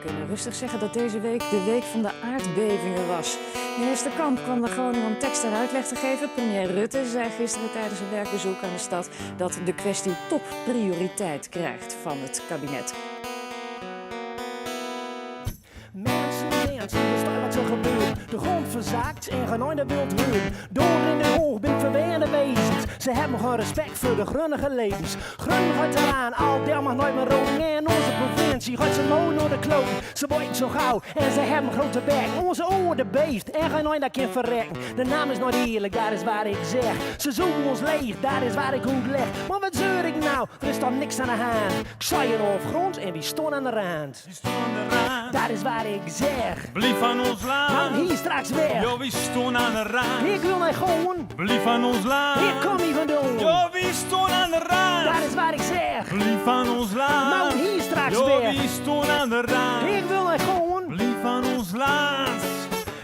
kunnen rustig zeggen dat deze week de week van de aardbevingen was. Minister Kamp kwam naar Groningen om tekst en uitleg te geven. Premier Rutte zei gisteren tijdens een werkbezoek aan de stad dat de kwestie topprioriteit krijgt van het kabinet. Mensen, er staat wat er gebeurt. De grond verzakt en geen orde wilt huren. Door in de hoog ben verweerde wezens. Ze hebben geen respect voor de grunnige levens. Grunnig uit eraan, al der mag nooit meer roken. En onze provincie gaat ze mooi door de kloot. Ze worden zo gauw en ze hebben een grote bek. Onze oren beeft en geen ooit dat kan verrekken. De naam is nooit eerlijk, dat is waar ik zeg. Ze zoeken ons leeg, dat is waar ik goed leg. Maar wat zeur ik nou? Er is toch niks aan de hand. Ik zei er op grond en wie stond aan de rand? Wie stond aan de rand? Dat is waar ik zeg. Blief aan ons land. Nou, hier straks weg. Jo, wie stond aan de rand? Ik wil naar gewoon. Blief aan ons land. Hier kom je vandaan. Jo, wie stond aan de rand? Dat is waar ik zeg. Blief aan ons land. Nou, hier straks Jo, weg. wie stond aan de rand? Ik wil naar gewoon. Blief aan ons land.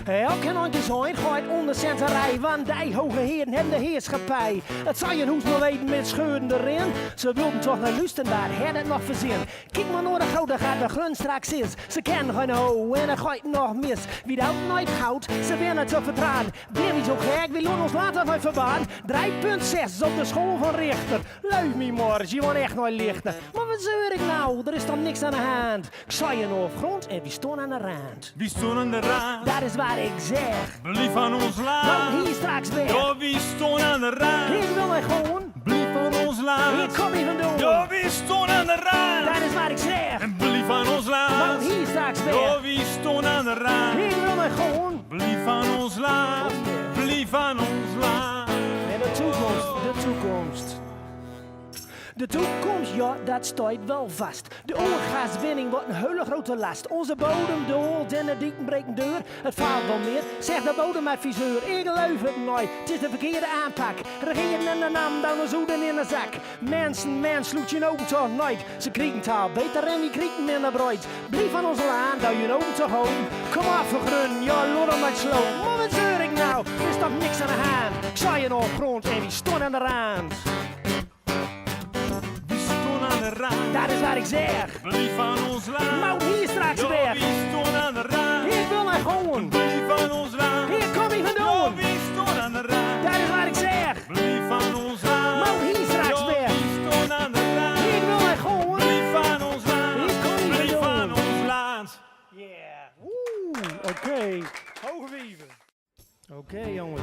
Elke handje zo'n gooit onder centerij, want die hoge heren hebben de heerschappij. Het zou je hoes maar weten met scheurden erin. Ze wilden toch naar lusten, daar had het nog verzin. Kijk maar naar de grote gaat de grun straks is. Ze kennen geen ho en er gooit nog mis. Wie dat nooit houdt, ze winnen te vertrouwen. Ben niet zo gek, we laten ons later van verbaan. 3,6 op de school van Richter. Luid me morgen, je wordt echt nooit lichter. Maar wat zeur ik nou, er is toch niks aan de hand. Ik zei je nog op grond en wie stond aan de rand. Wie stond aan de rand? Dat is waar ik zeg. Blief aan ons land. Nou, hier straks weg. Jo, wie stond aan de rand? Ik wil mij gewoon. Blief aan ons land. Ik kom hier vandaan. Jo, wie stond aan de rand? Dat is waar ik zeg. En blief aan ons land. Nou, hier straks weg. Jo, wie stond aan de rand? Ik wil mij gewoon. Blief aan ons land. Blief aan ons land. En de toekomst, de toekomst. De toekomst, ja, dat staat wel vast. De oorgaswinning wordt een hele grote last. Onze bodem doort en de dieken breken deur. Het valt wel meer, zegt de bodemadviseur. Ik geloof het nooit, het is de verkeerde aanpak. Regeren en de naam, dan de zoeden in de zak. Mensen, sloet je ogen toch nooit. Ze krieken taal beter en die krieken minder brood. Blijf van ons land, hou je ogen toch home. Kom af, vergrun, ja, lood hem met slow. Maar wat zeur ik nou? Er is toch niks aan de hand. Ik zei je nog op grond en die stond aan de rand. Dat is waar ik zeg. Blief aan ons land. Nou, hier straks Jo, weg. wie stond aan de rand? Ik wil naar gewoon. Blief aan ons land. Hier kom je Jo, vandaan. wie stond aan de rand? Dat is waar ik zeg. Blief aan ons land. Nou, hier straks Jo, weg. wie stond aan de rand? Ik wil naar gewoon. Blief aan ons land. Hier kom je Blief vandaan. aan ons land. Yeah. Oké. Hoge wieven. Oké, jongens.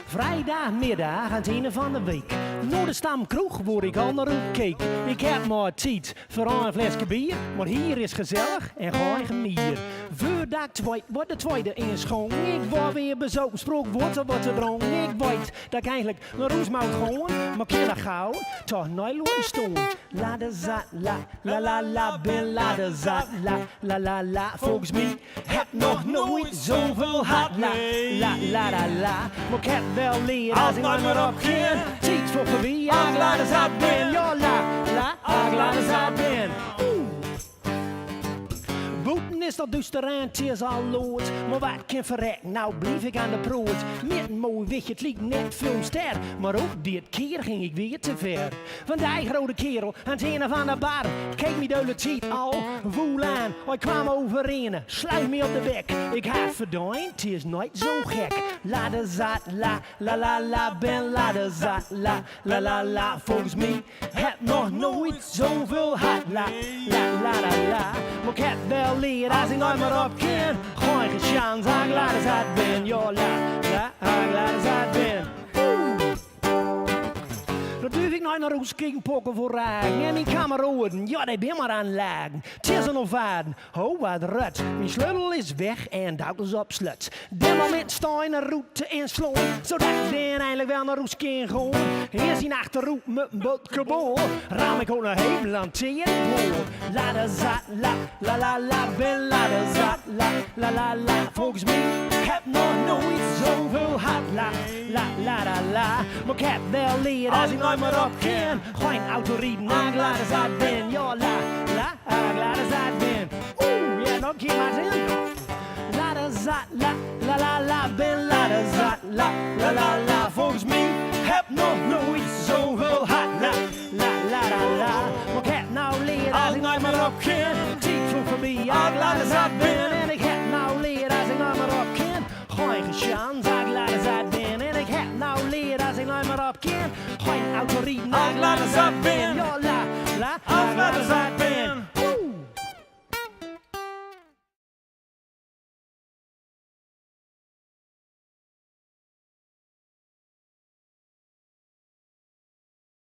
Vrijdagmiddag aan het einde van de week. Naar de stamkroeg word ik al naar een cake. Ik heb maar tijd voor een flesje bier. Maar hier is gezellig en geen gemier. Voordat ik wordt de tweede inschonk. Ik word weer bezopen, sprook wordt er dronken. Ik weet dat ik eigenlijk naar Roesmout gewoon. Maar ik dat gauw toch nooit laten staan. La de zat, la, ben la de zat, la. Volgens mij heb nog nooit zoveel hard, la. Maar ik heb wel leer als ik maar op geen. Tijd voor wie ik la de zat ben, ja ik la de zat ben. Boeten is dat duister en het is al lood. Maar wat kan verrekken, nou blijf ik aan de proot. Met een mooi witje, het liep net filmster. Maar ook dit keer ging ik weer te ver. Van die grote kerel aan het einde van de bar. Keek me de tijd al woel aan. Ik kwam overeen, sluit me op de bek. Ik had verdoind, het is nooit zo gek. La de zat, la, ben la de zat, la. Volgens mij heb nog nooit zoveel hard, la. Maar ik heb wel leer als ik nooit meer op kan. Gewoon geen chance, ik laat het uit ben. Ja, ik laat het uit ben. Dan durf ik nooit naar huis kijken, pokken voor raken. En mijn kameraden, ja, die ben maar aan lagen. Het is er nog vaden, oh wat rut. Mijn sleutel is weg en dat is op slut. Dit moment sta in een route in sloon. Zodat ik dan eindelijk wel naar huis kan gaan. Eerst in achterroep met een botkebol. Raam ik ook nog heel lang tegen la de zat, la, ben la de zat, la. Volgens mij heb nog nooit zoveel hard, la. Maar ik heb wel leer als ik nooit meer op kan. Geen autorieten, ik laat de zat ben, ja ik laat de zat ben. Ja, nog een keer maar zin. La de zat, la, ben la de zat, la. Volgens mij heb nog laat me op kind. Tijd vloog voorbij, ik laat het uit ben. En ik heb nou leer als ik nou maar op kan. Geen chance, ik laat het uit ben. En ik heb nou leer als ik nou maar op kan. Geen autoriteit, ik laat het uit ben. Ja, la, Laat het uit ben.